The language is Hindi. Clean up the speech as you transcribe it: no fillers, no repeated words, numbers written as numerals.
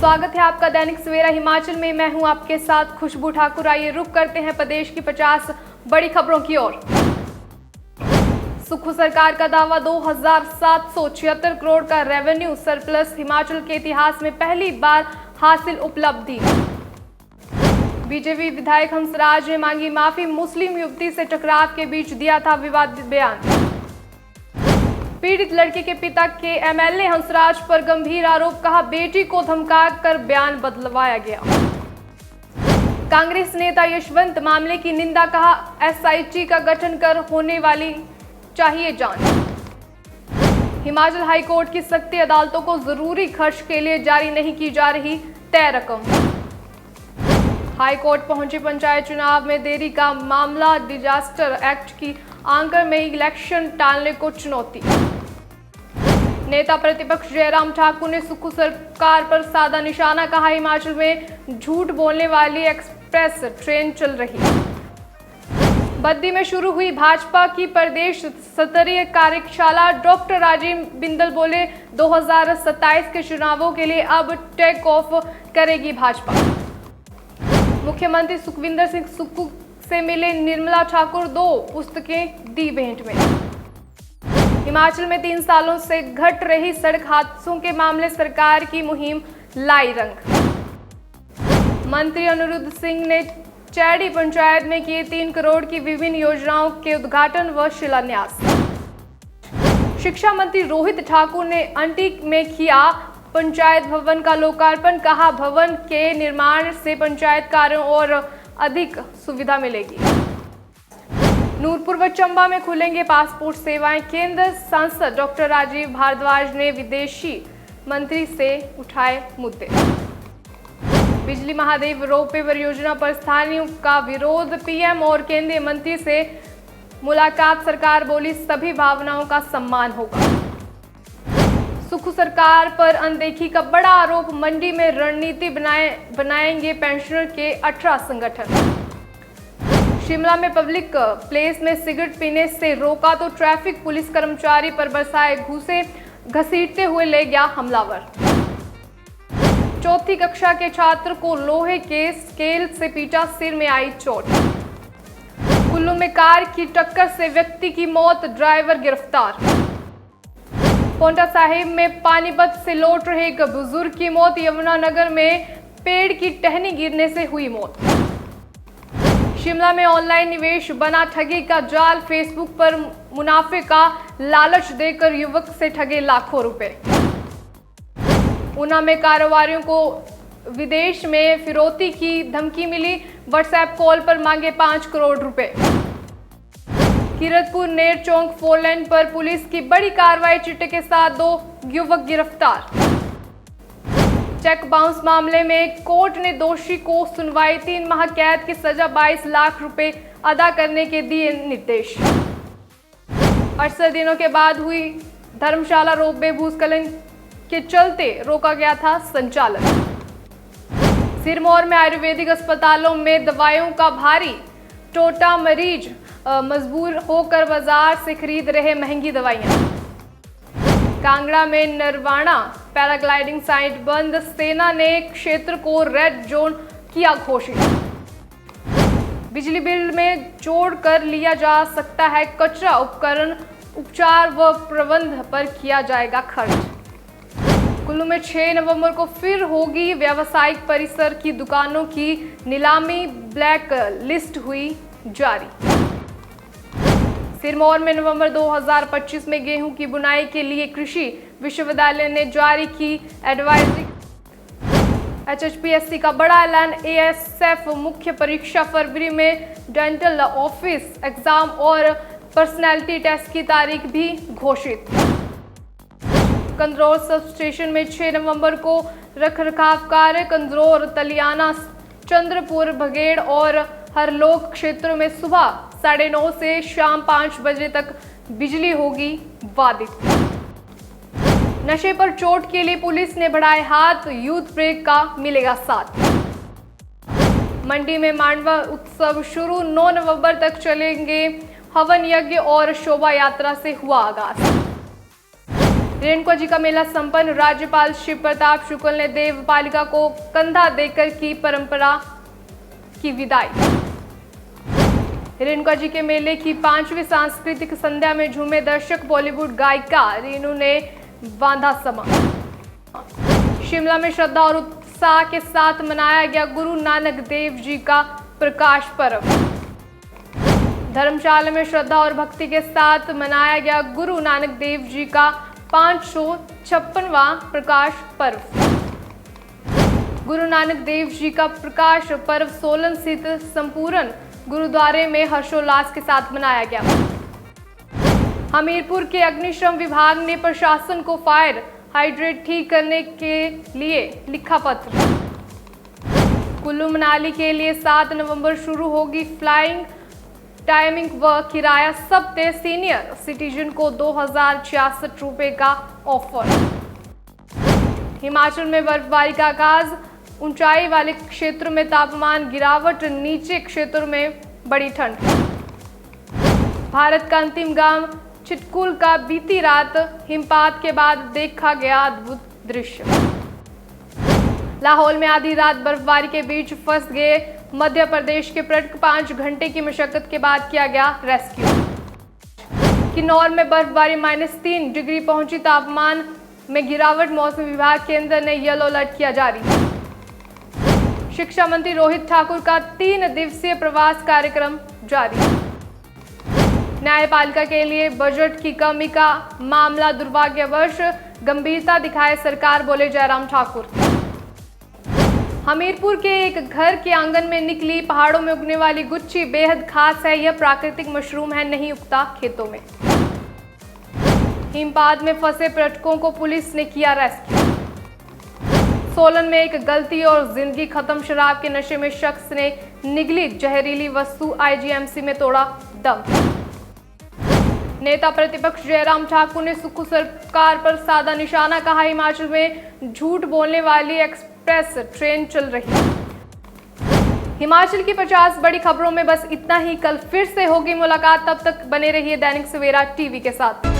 स्वागत है आपका दैनिक सवेरा हिमाचल में। मैं हूं आपके साथ खुशबू ठाकुर। आइए रुक करते हैं प्रदेश की 50 बड़ी खबरों की ओर। सुक्खू सरकार का दावा 2776 करोड़ का रेवेन्यू सरप्लस, हिमाचल के इतिहास में पहली बार हासिल उपलब्धि। बीजेपी विधायक हंसराज ने मांगी माफी, मुस्लिम युवती से टकराव के बीच दिया था विवादित बयान। पीड़ित लड़की के पिता के एमएलए हंसराज पर गंभीर आरोप, कहा बेटी को धमका कर बयान बदलवाया गया। कांग्रेस नेता यशवंत मामले की निंदा, कहा एसआईटी का गठन कर होने वाली चाहिए जांच। हिमाचल हाईकोर्ट की सख्ती, अदालतों को जरूरी खर्च के लिए जारी नहीं की जा रही तय रकम। हाईकोर्ट पहुंची पंचायत चुनाव में देरी का मामला, डिजास्टर एक्ट की आंकर में इलेक्शन टालने को चुनौती। नेता प्रतिपक्ष जयराम ठाकुर ने सुक्खू सरकार पर साधा निशाना, कहा हिमाचल में झूठ बोलने वाली एक्सप्रेस ट्रेन चल रही। बद्दी में शुरू हुई भाजपा की प्रदेश स्तरीय कार्यशाला, डॉक्टर राजीव बिंदल बोले 2027 के चुनावों के लिए अब टेक ऑफ करेगी भाजपा। मुख्यमंत्री सुखविंदर सिंह सुक्खू से मिले निर्मला ठाकुर, 2 पुस्तकें दी भेंट में। हिमाचल में 3 सालों से घट रही सड़क हादसों के मामले, सरकार की मुहिम लाई रंग। मंत्री अनिरुद्ध सिंह ने चैड़ी पंचायत में किए 3 करोड़ की विभिन्न योजनाओं के उद्घाटन व शिलान्यास। शिक्षा मंत्री रोहित ठाकुर ने अंटी में किया पंचायत भवन का लोकार्पण, कहा भवन के निर्माण से पंचायत कार्यों और अधिक सुविधा मिलेगी। नूरपुर व चंबा में खुलेंगे पासपोर्ट सेवाएं, केंद्र सांसद डॉक्टर राजीव भारद्वाज ने विदेशी मंत्री से उठाए मुद्दे। बिजली महादेव रोपवे परियोजना पर स्थानीयों का विरोध, पीएम और केंद्रीय मंत्री से मुलाकात, सरकार बोली सभी भावनाओं का सम्मान होगा। सुक्खू सरकार पर अनदेखी का बड़ा आरोप, मंडी में रणनीति बनाएंगे पेंशनर के 18 संगठन। शिमला में पब्लिक प्लेस में सिगरेट पीने से रोका तो ट्रैफिक पुलिस कर्मचारी पर बरसाए घूसे, घसीटते हुए ले गया हमलावर। 4वीं कक्षा के छात्र को लोहे के स्केल से पीटा, सिर में आई चोट। कुल्लू में कार की टक्कर से व्यक्ति की मौत, ड्राइवर गिरफ्तार। पोंटा साहिब में पानीपत से लौट रहे एक बुजुर्ग की मौत, यमुनानगर में पेड़ की टहनी गिरने से हुई मौत। शिमला में ऑनलाइन निवेश बना ठगी का जाल, फेसबुक पर मुनाफे का लालच देकर युवक से ठगे लाखों रुपए। ऊना में कारोबारियों को विदेश में फिरौती की धमकी मिली, व्हाट्सएप कॉल पर मांगे 5 करोड़ रुपए। कीरतपुर नेर चौक 4 लेन पर पुलिस की बड़ी कार्रवाई, चिट्टे के साथ 2 युवक गिरफ्तार। चेक बाउंस मामले में कोर्ट ने दोषी को सुनवाई, 3 माह कैद की सजा, 22 लाख रुपए अदा करने के दिए निर्देश। 68 दिनों के बाद हुई धर्मशाला रोपवे, भूस्खलन के चलते रोका गया था संचालन। सिरमौर में आयुर्वेदिक अस्पतालों में दवाइयों का भारी टोटा, मरीज मजबूर होकर बाजार से खरीद रहे महंगी दवाइयां। कांगड़ा में नरवाना पैराग्लाइडिंग साइट बंद, सेना ने क्षेत्र को रेड जोन किया घोषित। बिजली बिल में जोड़कर लिया जा सकता है कचरा, उपकरण उपचार व प्रबंध पर किया जाएगा खर्च। कुल्लू में 6 नवंबर को फिर होगी व्यावसायिक परिसर की दुकानों की नीलामी, ब्लैक लिस्ट हुई जारी। सिरमौर में नवंबर 2025 में गेहूं की बुनाई के लिए कृषि विश्वविद्यालय ने जारी की एडवाइजरी। एचएचपीएससी का बड़ा ऐलान, एएसएफ मुख्य परीक्षा फरवरी में, डेंटल ऑफिस एग्जाम और पर्सनैलिटी टेस्ट की तारीख भी घोषित। कंदरौर सब स्टेशन में 6 नवंबर को रखरखाव कार्य, कंदरौर, तलियाना, चंद्रपुर, बघेड़ और हरलोक क्षेत्रों में सुबह 9:30 से शाम 5 बजे तक बिजली होगी बाधित। नशे पर चोट के लिए पुलिस ने बढ़ाए हाथ, यूथ ब्रेक का मिलेगा साथ। मंडी में मांडवा उत्सव शुरू, 9 नवंबर तक चलेंगे हवन यज्ञ और शोभा यात्रा से हुआ आगाज। रेणुका जी का मेला संपन्न, राज्यपाल शिव प्रताप शुक्ल ने देवपालिका को कंधा देकर की परंपरा की विदाई। रेणुका जी के मेले की 5वीं सांस्कृतिक संध्या में झूमे दर्शक, बॉलीवुड गायिका रेणु ने बांधा समा। शिमला में श्रद्धा और उत्साह के साथ मनाया गया गुरु नानक देव जी का प्रकाश पर्व। धर्मशाला में श्रद्धा और भक्ति के साथ मनाया गया गुरु नानक देव जी का 556वां प्रकाश पर्व। गुरु नानक देव जी का प्रकाश पर्व सोलन स्थित संपूर्ण गुरुद्वारे में हर्षोल्लास के साथ मनाया गया। हमीरपुर के अग्निशम विभाग ने प्रशासन को फायर हाइड्रेट ठीक करने के लिए लिखा पत्र। कुल्लू मनाली के लिए 7 नवंबर शुरू होगी फ्लाइंग, टाइमिंग व किराया सब तय, सीनियर सिटीजन को 2066 रुपए का ऑफर। हिमाचल में बर्फबारी का आगाज, ऊंचाई वाले क्षेत्रों में तापमान गिरावट, निचले क्षेत्रों में बड़ी ठंड। भारत का अंतिम गांव चिटकुल का बीती रात हिमपात के बाद देखा गया अद्भुत दृश्य। लाहौल में आधी रात बर्फबारी के बीच फंस गए मध्य प्रदेश के पर्यटक, 5 घंटे की मशक्कत के बाद किया गया रेस्क्यू। किन्नौर में बर्फबारी -3 डिग्री पहुंची, तापमान में गिरावट, मौसम विभाग केंद्र ने येलो अलर्ट किया जारी। शिक्षा मंत्री रोहित ठाकुर का 3 दिवसीय प्रवास कार्यक्रम जारी। न्यायपालिका के लिए बजट की कमी का मामला दुर्भाग्यवश, गंभीरता दिखाए सरकार, बोले जयराम ठाकुर। हमीरपुर के एक घर के आंगन में निकली पहाड़ों में उगने वाली गुच्छी बेहद खास है। यह प्राकृतिक मशरूम है, नहीं उगता खेतों में। हिमपात में फंसे पर्यटकों को पुलिस ने किया रेस्क्यू। सोलन में एक गलती और जिंदगी खत्म, शराब के नशे में शख्स ने निगली जहरीली वस्तु, आईजीएमसी में तोड़ा दम। नेता प्रतिपक्ष जयराम ठाकुर ने सुक्खू सरकार पर साधा निशाना, कहा हिमाचल में झूठ बोलने वाली एक्सप्रेस ट्रेन चल रही। हिमाचल की 50 बड़ी खबरों में बस इतना ही। कल फिर से होगी मुलाकात, तब तक बने रहिए दैनिक सवेरा टीवी के साथ।